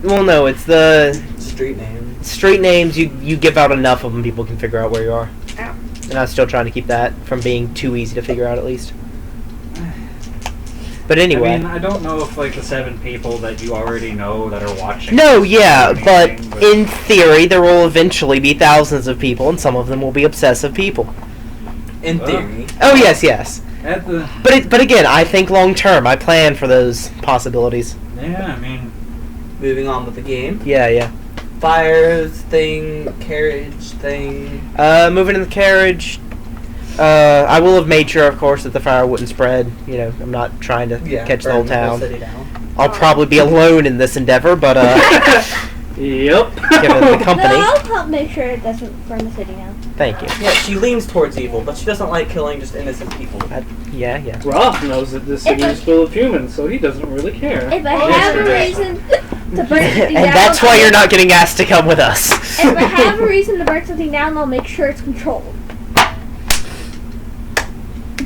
Well, no, it's the Street names. street names. You give out enough of them, people can figure out where you are. Ow. And I'm still trying to keep that from being too easy to figure out, at least. But anyway. I mean, I don't know if, like, the 7 people that you already know that are watching... No, yeah, but in theory, there will eventually be thousands of people, and some of them will be obsessive people. In theory. Oh, yes. At the... But again, I think long term. I plan for those possibilities. Yeah, I mean... Moving on with the game. Yeah. Fires thing, carriage thing. Moving in the carriage. I will have made sure, of course, that the fire wouldn't spread. You know, I'm not trying to catch the whole town. City down. I'll probably be alone in this endeavor, but Yep. given the company. No, I'll help make sure it doesn't burn the city down. Thank you. Yeah, she leans towards evil, but she doesn't like killing just innocent people. Yeah. Roth knows that this city is full of humans, so he doesn't really care. If I have a reason to burn something down... And that's why you're not getting asked to come with us. If I have a reason to burn something down, I'll make sure it's controlled.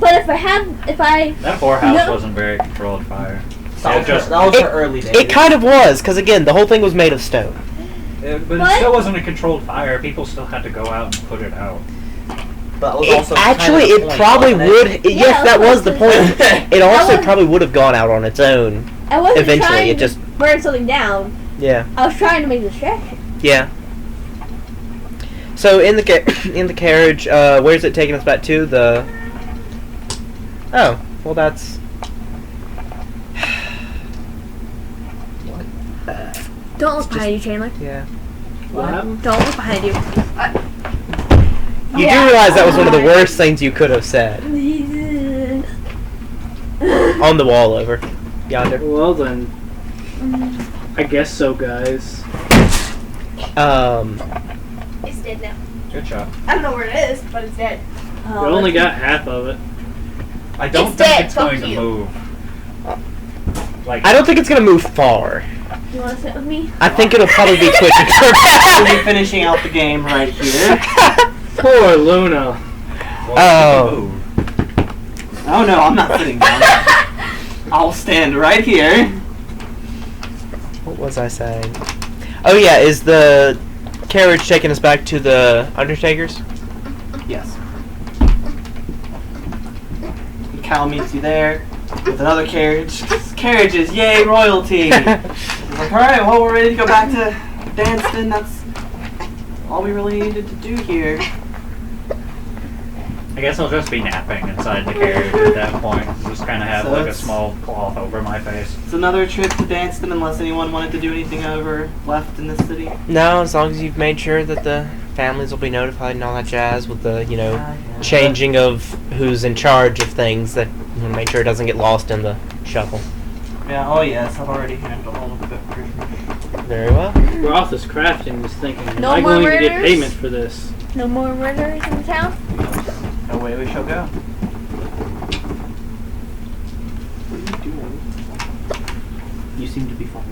But if I... That whorehouse wasn't very controlled fire. That was her early days. It kind of was, because again, the whole thing was made of stone. But it still wasn't a controlled fire. People still had to go out and put it out. But it was also Actually, kind of the it point, probably wasn't would. it? Yes, that was the point. It also probably would have gone out on its own. I wasn't Eventually, trying it to just burn something down. Yeah. I was trying to make a distraction. Yeah. So in the carriage, where's it taking us back to? The. Oh, well, that's. Don't look behind you, Chandler. Yeah. What happened? Don't look behind you. You do realize that was one of the worst things you could have said. On the wall over yonder. Well then, I guess so, guys. It's dead now. Good shot. I don't know where it is, but it's dead. We only got half of it. I don't It's think dead, it's going fuck to you. move. Like, I don't think it's gonna move far. You want to sit with me? I think it'll probably be twitching. We'll be finishing out the game right here. Poor Luna. Oh. Oh no, I'm not sitting down. I'll stand right here. What was I saying? Oh yeah, is the carriage taking us back to the Undertakers? Yes. Cal meets you there with another carriage. Carriages, yay, royalty! He's like, alright, well, we're ready to go back to Danston. That's all we really needed to do here. I guess I'll just be napping inside the carriage at that point. Just kind of have So like a it's- small cloth over my face. It's another trip to Danston unless anyone wanted to do anything over left in this city. No, as long as you've made sure that the families will be notified and all that jazz with the, changing of who's in charge of things, that make sure it doesn't get lost in the shuffle. Yeah, oh yes, I've already handled all of it. Very well. Roth is crafting this thinking, No am I more going to get murders? payment for this? No more murderers in the town? Away we shall go. What are you doing? You seem to be fine.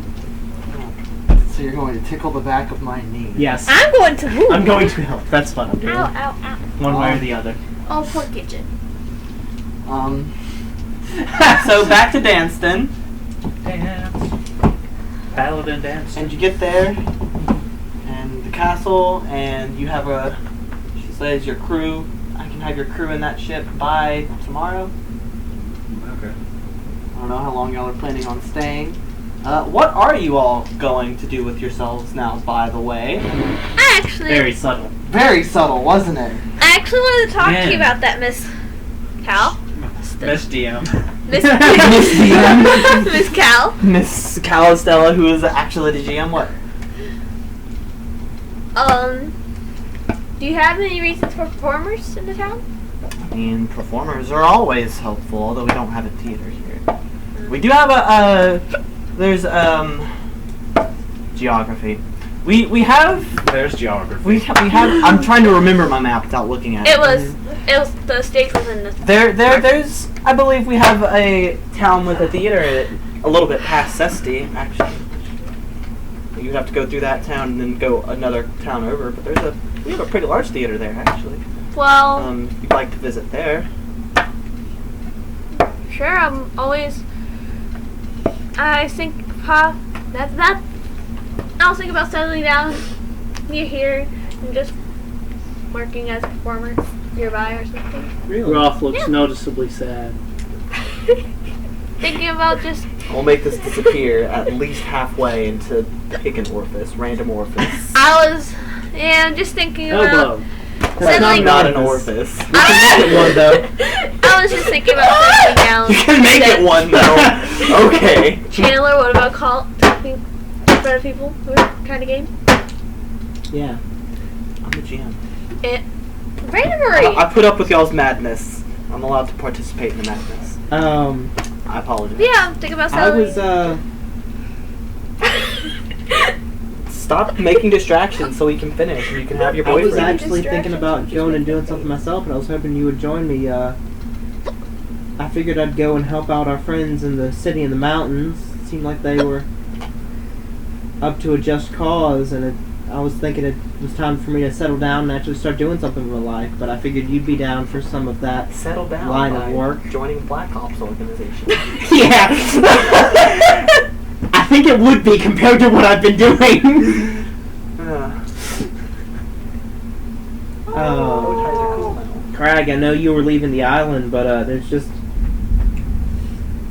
So you're going to tickle the back of my knee. Yes. I'm going to move. I'm going to help. That's fun. I'm doing Ow, ow, ow. one way or the other. Oh, poor kitchen. So back to Danston. Dance. Paladin dance. And you get there, and the castle, and you have she says your crew, I can have your crew in that ship by tomorrow. Okay. I don't know how long y'all are planning on staying. What are you all going to do with yourselves now, by the way? I actually... Very subtle. Very subtle, wasn't it? I actually wanted to talk to Man. you about that, Miss Cal. Miss DM. Miss Miss DM. Miss Cal. Miss Calistella, who is actually the GM, what? Do you have any reasons for performers in the town? I mean, performers are always helpful, although we don't have a theater here. We do have there's geography. We have There's geography. we have I'm trying to remember my map without looking at it. It was the stage was in the... There's I believe we have a town with a theater a little bit past Sesti, actually. You'd have to go through that town and then go another town over, but we have a pretty large theater there, actually. Well, If you'd like to visit there. sure, I'm always... I think, that I was thinking about settling down near here and just working as a performer nearby or something. Really? Roth looks Yeah. noticeably sad. Thinking about just I'll make this disappear at least halfway into pick an orifice, random orifice. I'm just thinking about Elbow. That's settling not an orifice. One though. I was just thinking about settling down. You can make it one though. Okay. Chandler, what about talking in front of people who are kind of game? Yeah. I'm the GM. Randomly. I put up with y'all's madness. I'm allowed to participate in the madness. I apologize. Yeah, I'm thinking about I settling. was Stop making distractions so we can finish and you can have your I was boyfriend. actually thinking about going and doing something myself, and I was hoping you would join me. I figured I'd go and help out our friends in the city and the mountains. It seemed like they were up to a just cause, and I was thinking it was time for me to settle down and actually start doing something with my life. But I figured you'd be down for some of that. Settle down line by of work. joining Black Ops organization. Yeah. I think it would be compared to what I've been doing. Craig, I know you were leaving the island, but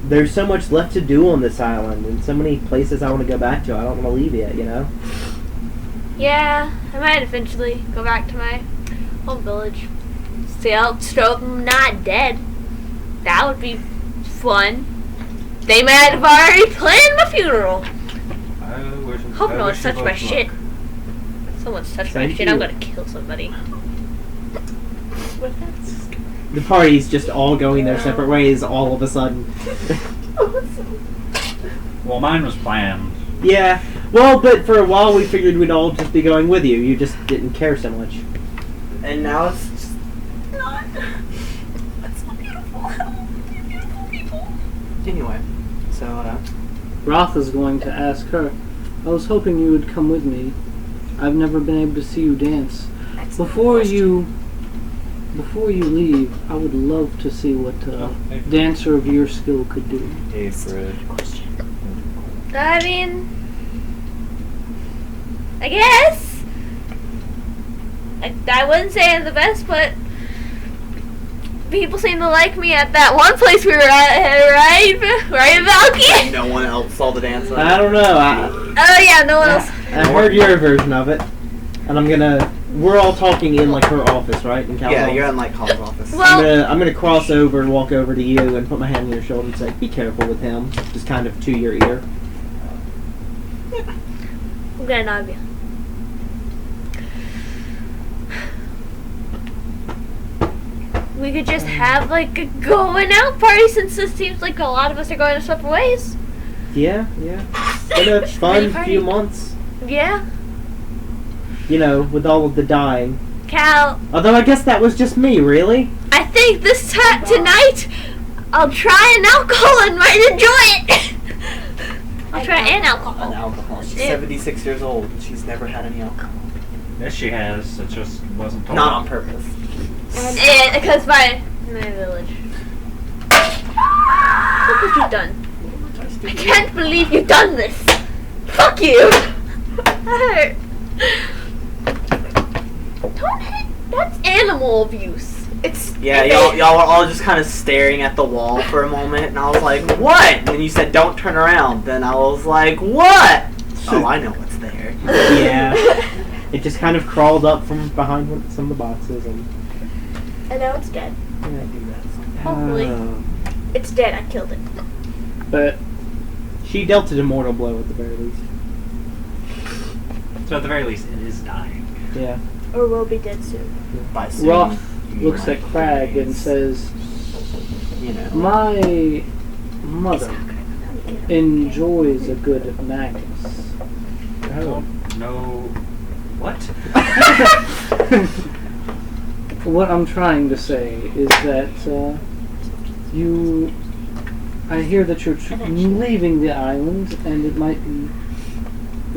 there's so much left to do on this island, and so many places I want to go back to. I don't want to leave yet, you know? Yeah, I might eventually go back to my home village. See how I'm not dead. That would be fun. They might have already planned my funeral. Hope no one's touched my shit. Someone's touched my shit, I'm gonna kill somebody. The party's just all going their separate ways all of a sudden. Well, mine was planned. Yeah, well, but for a while we figured we'd all just be going with you. You just didn't care so much. And now it's just not. That's so beautiful. You're beautiful people. Anyway, so Roth is going to ask her, I was hoping you would come with me. I've never been able to see you dance. Before you leave, I would love to see what a dancer of your skill could do. hey Fred. I mean, I guess. I wouldn't say I'm the best, but people seem to like me at that one place we were at, right, Valky? No one else saw the dance. I don't know. Oh yeah, no one else. I heard your version of it, and we're all talking in like her office, right? In Cal's Yeah, office. you're in like Cal's office. Well, I'm gonna cross over and walk over to you and put my hand on your shoulder and say, "Be careful with him." Just kind of to your ear. I'm gonna nod you. We could just have like a going out party since it seems like a lot of us are going separate ways. Yeah. It's been a fun few months. Yeah. You know, with all of the dying. Cal, Although I guess that was just me, really. I think tonight I'll try an alcohol and might enjoy it. I'll try an alcohol. An alcohol. She's Yeah. 76 years old and she's never had any alcohol. Yes, she has. It just wasn't told. Not on purpose. And because my village. Look what you've done. I can't believe you've done this. Fuck you. That hurt. Don't hit. That's animal abuse. It's Y'all were all just kind of staring at the wall for a moment, and I was like, "What?" And then you said, "Don't turn around." Then I was like, "What?" Oh, I know what's there. Yeah. It just kind of crawled up from behind some of the boxes and. And now it's dead. Yeah. Hopefully. It's dead. I killed it. But She dealt an immortal blow at the very least. So at the very least, it is dying. Yeah. Or will be dead soon. By soon, Roth you mean looks like at Crag and 3 days. says, "You know, my mother enjoys a good magus. Oh. No. What? What I'm trying to say is that I hear that you're leaving the island, and it might be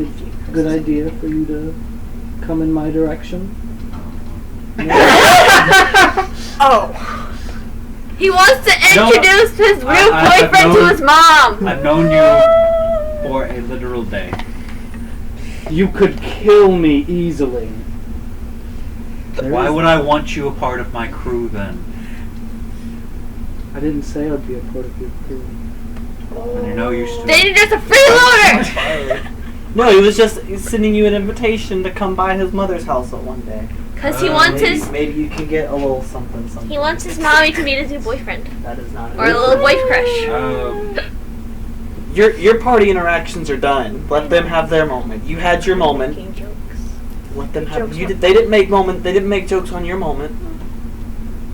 a good idea for you to come in my direction. Oh. He wants to introduce his real boyfriend to his mom. I've known you for a literal day. You could kill me easily. Why would I want you a part of my crew then? I didn't say I'd be a part of your crew. And you know you still... They just a freeloader! No, he was just sending you an invitation to come by his mother's house at one day. Because he wants maybe, his... Maybe you can get a little something. He wants his mommy to meet his new boyfriend. That is not. Or a little boy crush. Your party interactions are done. Let them have their moment. You had your moment. Making jokes. Let them have. They didn't make moment. They didn't make jokes on your moment.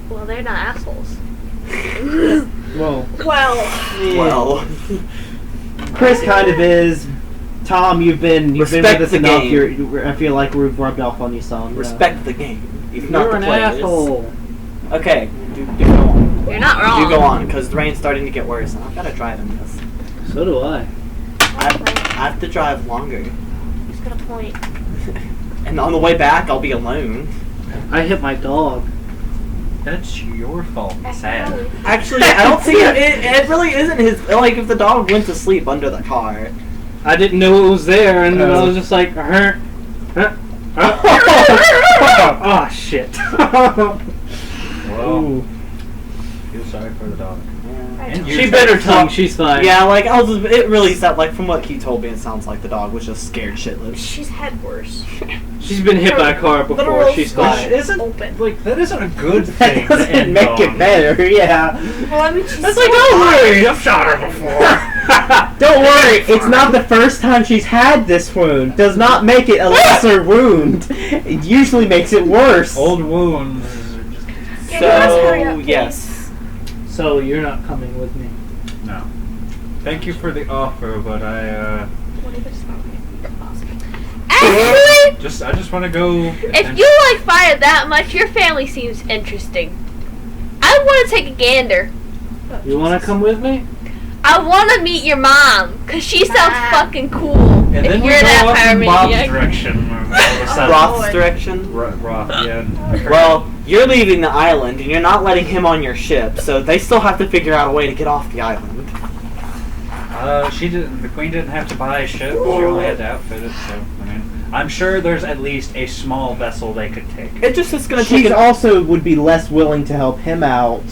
Well, they're not assholes. Well, Yeah. Well, Chris kind of is. Tom, you've been with Respect us the enough. game. I feel like we've rubbed off on you some. respect the game. If not You're the an players. asshole. Okay, do go on. You're not wrong. You go on, because the rain's starting to get worse, and I've got to drive in this. So do I. I have to drive longer. He's got a point. And on the way back, I'll be alone. I hit my dog. That's your fault. Sad. Actually, I don't think it really isn't his. Like, if the dog went to sleep under the car. I didn't know it was there, and I was just like, oh shit. Well, feel sorry for the dog. And She bit her tongue, she's fine. Yeah, like, it really sounds like, from what he told me, it sounds like the dog was just scared shitless. She's had worse. She's been hit by a car before, Literal she's squish fine. Isn't Open. like that isn't a good That thing. doesn't to end make on. it better. Yeah. Well, I mean, she's That's like, don't worry, I've shot her before. Don't worry, it's not the first time she's had this wound. Does not make it a lesser wound. It usually makes it worse. Old wounds are just... Yeah, you must hurry So, up, please. yes. So you're not coming with me. No. Thank you for the offer, but I Actually, I just want to go. if you like fire that much, your family seems interesting. I want to take a gander. You want to come with me? I want to meet your mom, because she sounds fucking cool. And if then we you're go that up in Bob's pyromaniac. direction. All of a sudden. Roth's direction? Roth, yeah. Well, you're leaving the island, and you're not letting him on your ship, so they still have to figure out a way to get off the island. She didn't. The queen didn't have to buy a ship. She only had to outfit it. So I mean, I'm sure there's at least a small vessel they could take. It just is going to take She it. also would be less willing to help him out.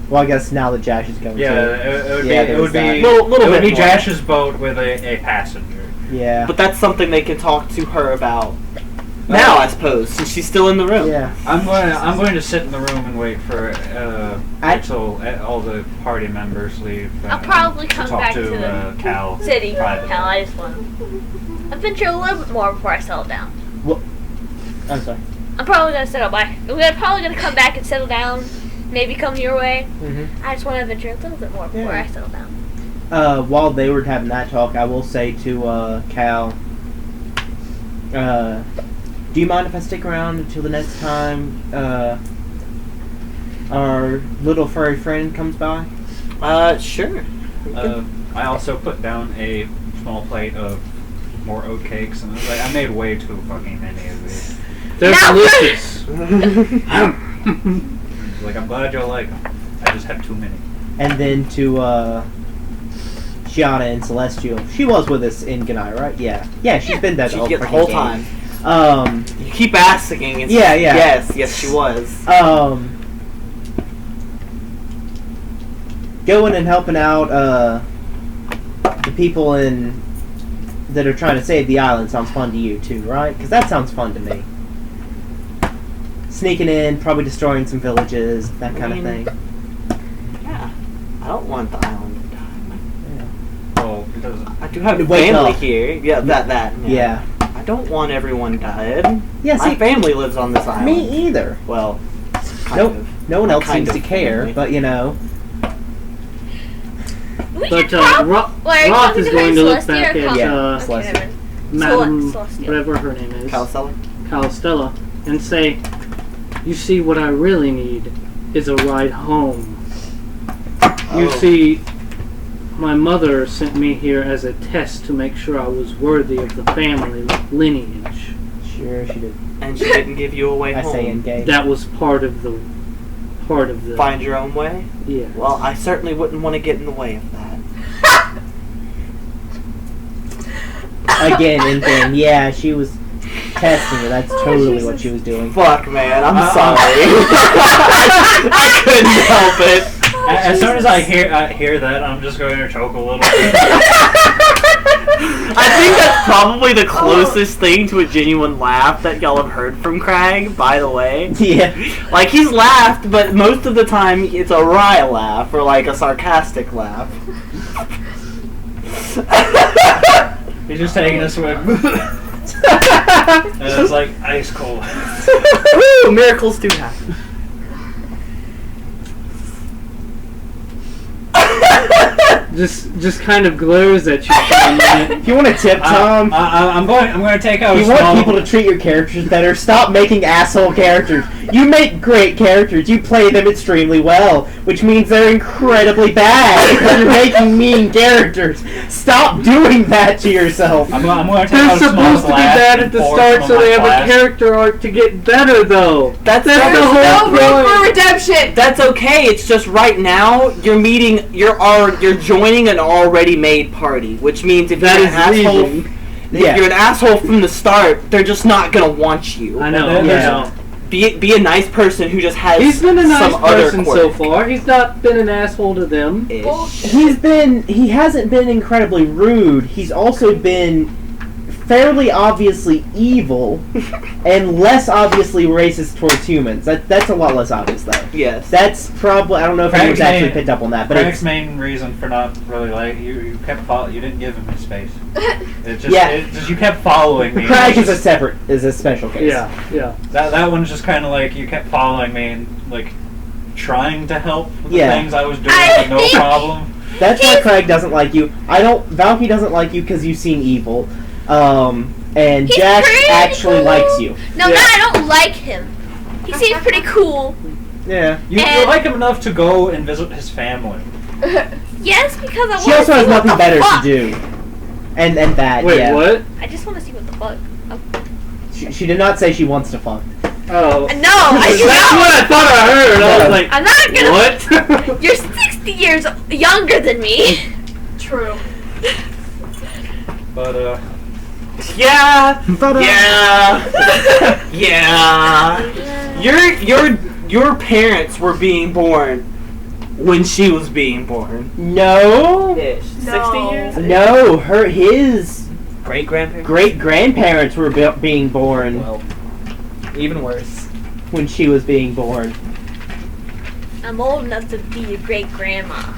Well, I guess now that Jash is going Yeah, to. it would Yeah, be. It there's would be. that. Little it would bit be more. Jash's boat with a passenger. Yeah. But that's something they can talk to her about now, I suppose, since she's still in the room. Yeah. I'm going to sit in the room and wait for until all the party members leave. I'll probably come talk back to to the Cal city. privately. Hell, I just want to adventure a little bit more before I settle down. I'm sorry. I'm probably gonna settle back. I'm probably gonna come back and settle down. Maybe come your way. Mm-hmm. I just want to adventure a little bit more before Yeah. I settle down. While they were having that talk, I will say to Cal, do you mind if I stick around until the next time our little furry friend comes by? Sure. I also put down a small plate of more oatcakes, and I was like, I made way too fucking many of these. They're Now- delicious. Like, I'm glad you'll like them. I just have too many. And then to Shiana and Celestial. She was with us in Ganai, right? Yeah. Yeah, she's been there She the get the freaking whole game. time. You keep asking. It's, Yeah, yeah. Yes, she was. Going and helping out the people that are trying to save the island sounds fun to you too, right? Because that sounds fun to me. Sneaking in, probably destroying some villages, that kind of thing. Yeah. I don't want the island to die. Well, because I do have a Wake family up. here. Yeah, that. Yeah. I don't want everyone dead. Yeah, My see, family lives on this island. me either. Well, kind Nope. of. No one else Kind seems to of care, family. but you know. We But should probably. Roth is going to look back at Yeah. Okay, Madam, Celestial. whatever her name is, Calicella? Calistella, and say, you see, what I really need is a ride home. You Oh. see, my mother sent me here as a test to make sure I was worthy of the family lineage. Sure, she did. And she didn't give you a way I home. say engage. That was part of the Find your own way? yeah. Well, I certainly wouldn't want to get in the way of that. again in game. Yeah, she was testing it. That's totally what she was doing. Fuck, man. I'm sorry. I couldn't help it. As soon as I hear that, I'm just going to choke a little bit. I think that's probably the closest thing to a genuine laugh that y'all have heard from Craig, by the way. Yeah. Like, he's laughed, but most of the time it's a wry laugh or like a sarcastic laugh. He's just taking a swig. And it's like ice cold. Woo! Miracles do happen. Just kind of glares at you for a minute. If you want to tip, Tom, I'm going to take out. if you want people to treat your characters better, stop making asshole characters. You make great characters. You play them extremely well, which means they're incredibly bad because you're making mean characters. Stop doing that to yourself. I'm going to take They're out a small supposed to be glass bad and at the pour start some so of they my have glass. a character arc to get better, though. That's the There's whole no room point. for redemption. That's okay. It's just right now you're joining an already made party, which means if That you're is an asshole, leaving. if you're an asshole from the start, they're just not gonna want you. I know. Yeah. Be a nice person who just has. He's been a nice some other person quirk. so far. He's not been an asshole to them. Ish. He hasn't been incredibly rude. He's also been fairly obviously evil and less obviously racist towards humans. That's a lot less obvious though. Yes. That's probably, I don't know if anyone's actually picked up on that, but Craig's it's main reason for not really like you kept you didn't give him his space. It just, Yeah. it just you kept following me. Craig It's is a special case. Yeah. that one's just kind of like you kept following me and like trying to help with the Yeah. things I was doing, I but no think- problem. That's why Craig doesn't like you. Valky doesn't like you because you seem evil. And He's Jack pretty actually cool. likes you. No, I don't like him. He seems pretty cool. Yeah. You And- like him enough to go and visit his family. Yes, because I She want also to see has what nothing the better fuck. to do. And that, Wait, yeah. what? I just want to see what the fuck. She did not say she wants to fuck. Oh. No, I That's what I thought I heard. I was like, I'm not gonna. what? You're 60 years younger than me. True. But Yeah. Yeah. Your parents were being born when she was being born. No. Ish. 60 years. No, his Great grandparents. great grandparents were being born Well, even worse. when she was being born. I'm old enough to be your great grandma.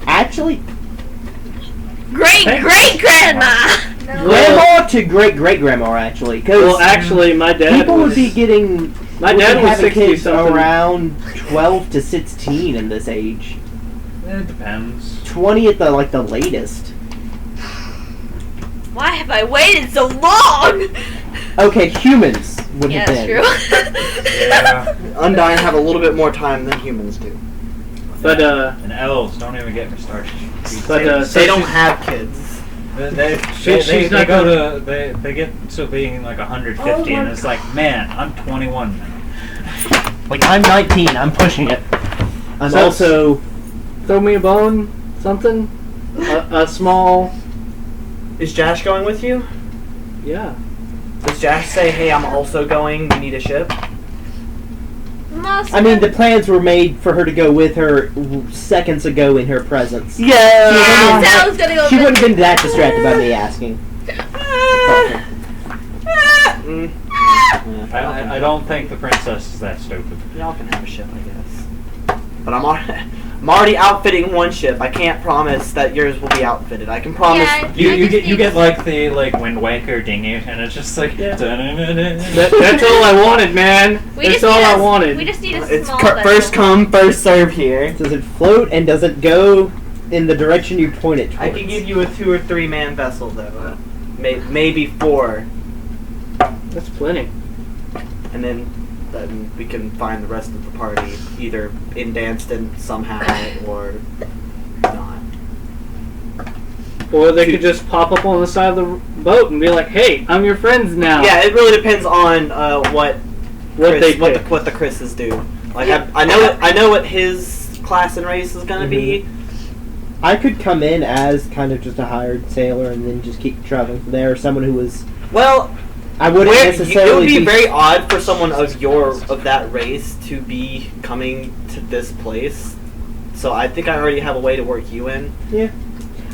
Actually, Great grandma. grandma to great grandma actually, because Well, actually, my dad people was. would be getting. My would be dad was having 60 kids something. around 12 to 16 in this age. it depends. 20 at the latest. Why have I waited so long? Okay, humans would Yeah, have that's been. true. Yeah. Undying have a little bit more time than humans do. But And elves don't even get me started. But They don't have kids. They she's not go to they get to being like 150 and it's like, man, I'm 21 now. Like, I'm 19, I'm pushing it. I'm So- also. throw me a bone, something, a small. Is Josh going with you? Yeah. Does Josh say, "Hey, I'm also going. We need a ship"? Most I mean, the plans were made for her to go with her seconds ago in her presence. I Yeah. said I was gonna go. She wouldn't have been that distracted by me asking. Mm. I don't think the princess is that stupid. Y'all can have a ship, I guess. But I'm already outfitting one ship. I can't promise that yours will be outfitted. I can promise. Yeah, You get like the Wind Waker dinghy and it's just like That's all I wanted, man. That's all I wanted. We just need a It's small first vessel. come, first serve here. Does it float and does it go in the direction you point it towards? I can give you a 2 or 3 man vessel though. Maybe 4, That's plenty. and then we can find the rest of the party either in Danston somehow or not. Or they could just pop up on the side of the boat and be like, "Hey, I'm your friends now." Yeah, it really depends on what What what the Chris's do. Like I know what his class and race is gonna be. I could come in as kind of just a hired sailor and then just keep traveling from there. Or someone who was. Well, I wouldn't necessarily. It would be very odd for someone of that race to be coming to this place. So I think I already have a way to work you in. Yeah.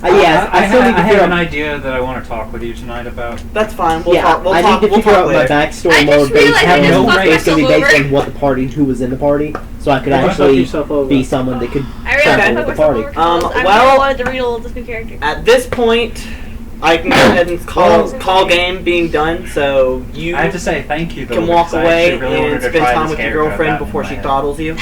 Yes, I still need to I figure have an out. idea that I want to talk with you tonight about. That's fine. We'll Yeah, talk. We'll I talk. need to We'll figure talk out my later. backstory I just mode based realized I on just no fucked it's going to be myself based over. on what the party, who was in the party, so I could Fuck actually yourself over. be someone that could I really travel fucked with the myself party. over because I well- really wanted to read all of this new character. At this point, I can go ahead and call game being done. So you I have to say thank you, though. can walk because I away actually really wanted and to spend try time this with your character I've girlfriend got in before my she head. throttles you.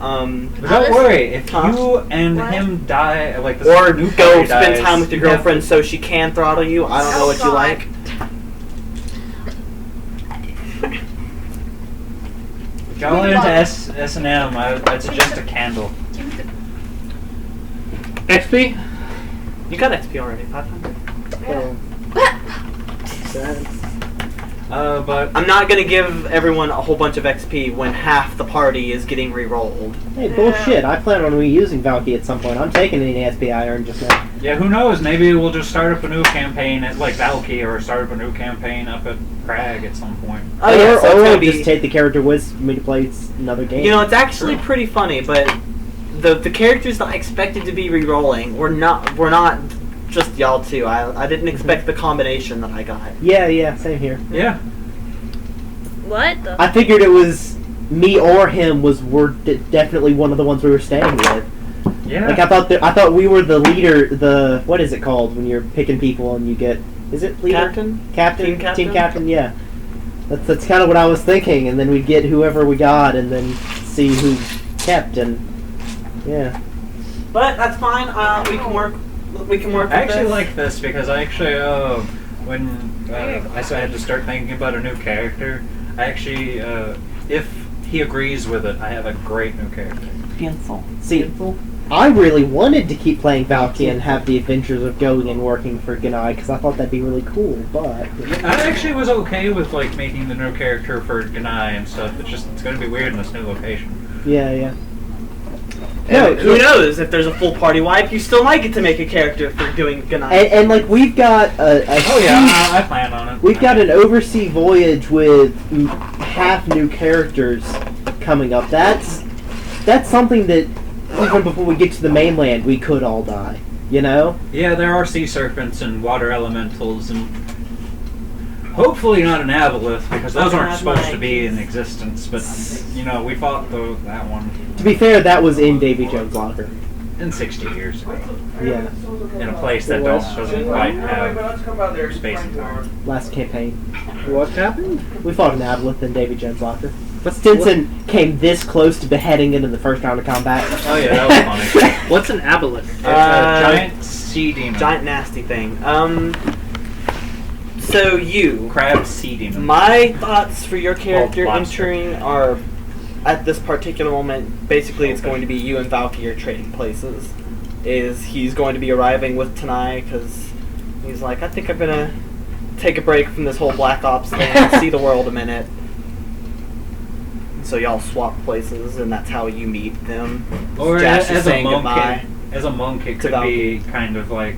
But don't worry, if Huh? you and What? him die, like this Or new go party spend dies, time with your you have- girlfriend so she can throttle you. I don't know Oh, what you God. like. If y'all are into S&M, I'd suggest a candle. XP? You got XP already, 500. But I'm not gonna give everyone a whole bunch of XP when half the party is getting re-rolled. Hey, bullshit! I plan on reusing Valky at some point. I'm taking any SPI I earned just now. yeah, who knows? Maybe we'll just start up a new campaign at like Valky, or start up a new campaign up at Crag at some point. Oh yeah, or so it's gonna I'll be. just take the character with me to play another game. You know, it's actually pretty funny, but the characters that I expected to be re-rolling were not just y'all two. I didn't expect the combination that I got. Yeah, same here. Yeah. What the? I figured it was me or him were definitely one of the ones we were staying with. Yeah. Like I thought we were the leader. The what is it called when you're picking people and you get? Is it leader? Captain? Team captain? Yeah. That's kind of what I was thinking, and then we'd get whoever we got, and then see who kept, and yeah. But that's fine. We can work. We can work. I with actually this. like this because I actually, when I had to start thinking about a new character, I actually, if he agrees with it, I have a great new character. See, I really wanted to keep playing Valky and have the adventures of going and working for Ganai because I thought that'd be really cool. But I actually was okay with like making the new character for Ganai and stuff. It's going to be weird in this new location. yeah. No, who knows? If there's a full party wipe, you still might get to make a character for doing Ganai. And like we've got a Oh yeah, I plan on it. we've got an overseas voyage with half new characters coming up. That's something that even before we get to the mainland, we could all die. You know? Yeah, there are sea serpents and water elementals and hopefully not an aboleth because those aren't supposed to be in existence. But you know, we fought that one To be fair, that was in Davy Jones' locker. in 60 years ago Yeah, in a place that doesn't quite have space and time. last campaign. What happened? We fought an aboleth in Davy Jones' locker. But Stinson came this close to beheading it in the first round of combat. Oh yeah, that was funny. What's an aboleth? It's a giant sea demon. Giant nasty thing. So you, crab sea demon. my thoughts for your character lobster. entering are, at this particular moment, basically it's going to be you and Valky are trading places. He's going to be arriving with Tanai because he's like, I think I'm gonna take a break from this whole Black Ops thing and see the world a minute. So y'all swap places, and that's how you meet them. Or Josh is as a saying monk, goodbye. as a monk, it could be kind of like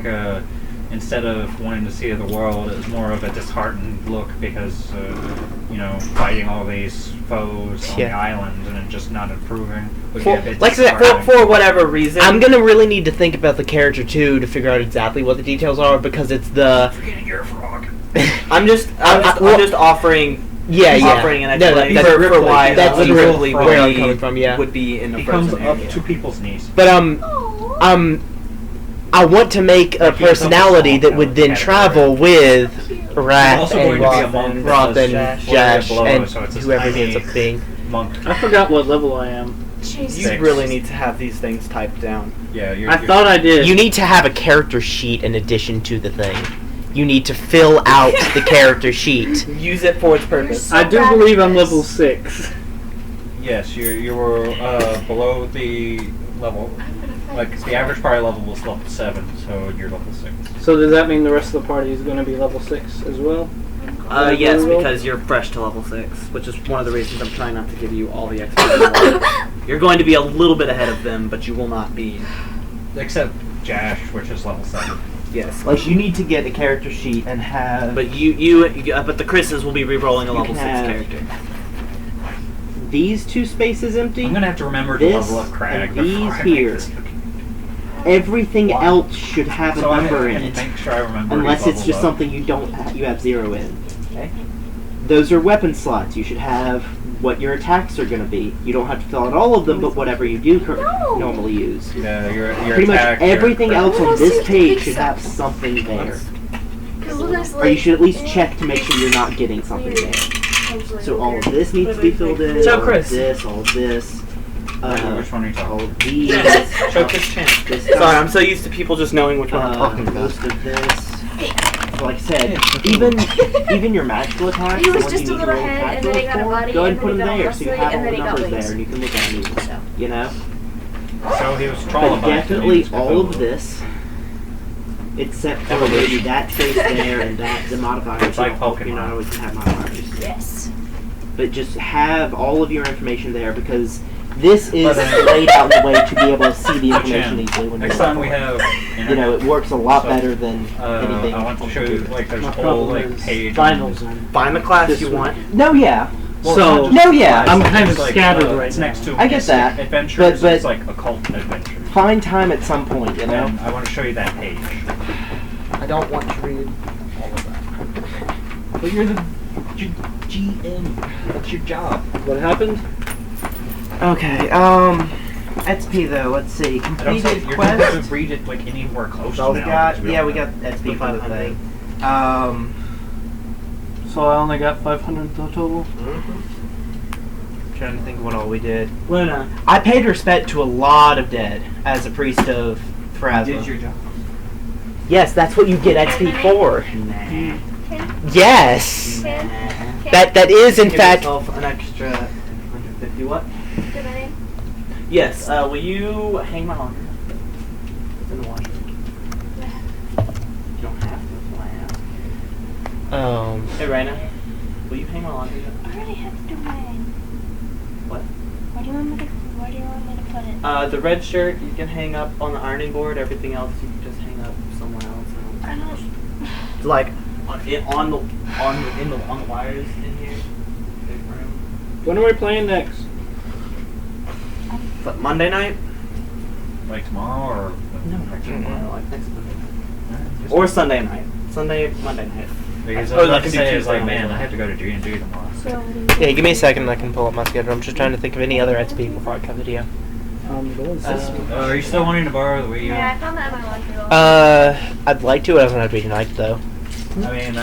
instead of wanting to see the world, it's more of a disheartened look because you know, fighting all these foes on the island and it just not improving. Would be a bit like I said, disheartening. For whatever reason, I'm gonna really need to think about the character too to figure out exactly what the details are because it's the. Forgetting you're a frog. I'm just offering. Yeah. Offering an No, explanation for why that's Ripley literally where I'm coming from. Yeah. would be in the He comes frozen up area. to people's knees. But I want to make a Like he is personality almost that would all then category. travel with He's Rat also and going to be a monk. Roth and Jash. Jash Below, and so it's a whoever he tiny ends up being. Monk. I forgot what level I am. You Six. really need to have these things typed down. Yeah, you're, I thought I did. You need to have a character sheet in addition to the thing. You need to fill out the character sheet. Use it for its purpose. I do believe I'm level 6. Yes, you were below the level. Like the average party level was level 7, so you're level 6. So does that mean the rest of the party is going to be level 6 as well? Yes, because you're fresh to level 6, which is one of the reasons I'm trying not to give you all the XP. You're going to be a little bit ahead of them, but you will not be except Jash, which is level 7. Yes. Like you need to get a character sheet and have. But but the Chris's will be re-rolling a You level 6 can have- character. these 2 spaces empty. I'm gonna have to remember to This level up Crag and before these I here. make this. Everything Why? else should have a So number I in have to it, make sure I remember. unless to it's level just up. something you don't have, you have 0 in. Okay. Those are weapon slots. You should have what your attacks are going to be. You don't have to fill out all of them, but whatever you do No. normally use. Yeah, your Pretty attack, much everything your else on Let's this see the page big should stuff. have something there. Because Or you should at least check to make sure you're not getting something there. So all of this needs to be filled in. So, all Chris. all of this. Which one are you talking All about? of these. Choke this chance. This Sorry, I'm so used to people just knowing which one I'm talking about. most of this. So like I said, even your magical attacks. He was the ones just you a need to little roll head, attack and then he rolls got a for, body, go ahead and and put then them he got there, so you muscly, have and all then the he got numbers wings. there, and you can look at them. You know. So he was But Trollobite. definitely all of this, except for maybe that trace there and that the modifiers. It's like you Pokemon. not always have modifiers. Yes. But just have all of your information there because this is But then- laid out in a way to be able to see the information Jen, easily when next you're time we looking. have You know, it works a lot So, better than anything. I want to on show you, computer. like, there's My a whole, problem like, is page. finals. Find the class This you one. want. No, yeah. Well, So- it's not just No, yeah. class, I'm it's kind of like, scattered right it's now. next to I get Mystic that, Adventures, but- it's like occult adventures. Find time at some point, you know. And I want to show you that page. I don't want to read all of that. But you're the GM. That's your job. What happened? Okay, XP though, let's see. I don't Completed say you're quest. supposed to read it like anywhere close to Well, now. we got, because yeah, don't we know. got XP The for the 500. thing. So I only got 500 total. Trying to think of what all we did. Luna, I paid respect to a lot of dead as a priest of Phrasma. did your job. Yes, that's what you get XP for. Nah. Yes. Can That is in Give fact. yourself an extra 150. What? Good name. Yes. Will you hang my laundry? It's in the washer. You don't have to. That's why I asked. Hey, Raina. Will you hang my laundry? I already have to do mine. What? Where do you want me to put it? The red shirt you can hang up on the ironing board. Everything else you can just hang up somewhere else. I don't. Like on the wires in here. Big room. When are we playing next? But Monday night? Like tomorrow or No, next tomorrow, like next Monday night. Alright, Or Sunday night. Monday night. because Oh, I was I about can to do say is Tuesday like, man, night. I have to go to G&G tomorrow. So what do you Yeah, give me a second and I can pull up my schedule. I'm just trying to think of any other XP before I cut video. Going Are you still wanting to borrow the Wii U? Yeah, I found that in my laundry roll. I'd like to. It doesn't have to be tonight though. I mean,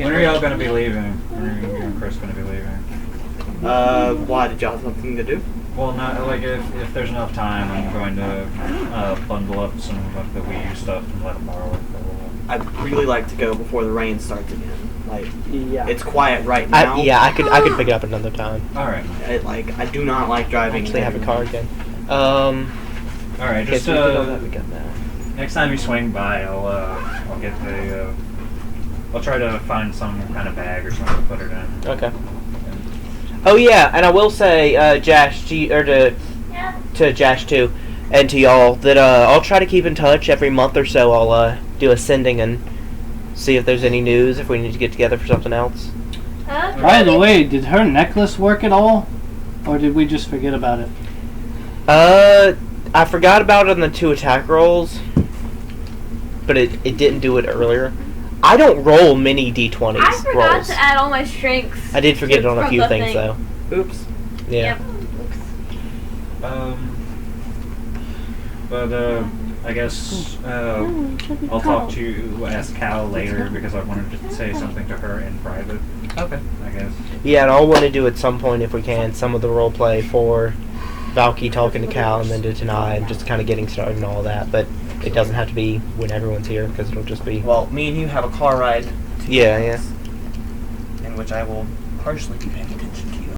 when are y'all gonna be leaving? When are you and Chris gonna be leaving? Why? Did y'all have something to do? Well, not like if there's enough time, I'm going to bundle up some of the Wii U stuff and let them borrow it for a little while. I'd really like to go before the rain starts again. Like, Yeah. it's quiet right now. I could pick it up another time. All right, I do not like driving. Actually, have a car again. all right. Okay, Just so we did all that we got now. next time you swing by, I'll get the I'll try to find some kind of bag or something to put it in. Okay. Oh yeah, and I will say, Josh, to Josh too, and to y'all that I'll try to keep in touch every month or so. I'll do a sending and see if there's any news. If we need to get together for something else. By the way, did her necklace work at all? Or did we just forget about it? I forgot about it on the 2 attack rolls, but it didn't do it earlier. I don't roll many d20s I forgot rolls. to add all my strengths. I did forget it on a from few the things thing. though. Oops. Yeah. Yep. Oops. But I guess I'll talk to ask Cal later because I wanted to say something to her in private. Okay. I guess. Yeah, and I'll want to do at some point if we can some of the role play for Valky talking to Cal and then to Tanai and just kind of getting started and all that. But it doesn't have to be when everyone's here because it'll just be. Well, me and you have a car ride. Yeah, yeah. In which I will partially be paying attention to you.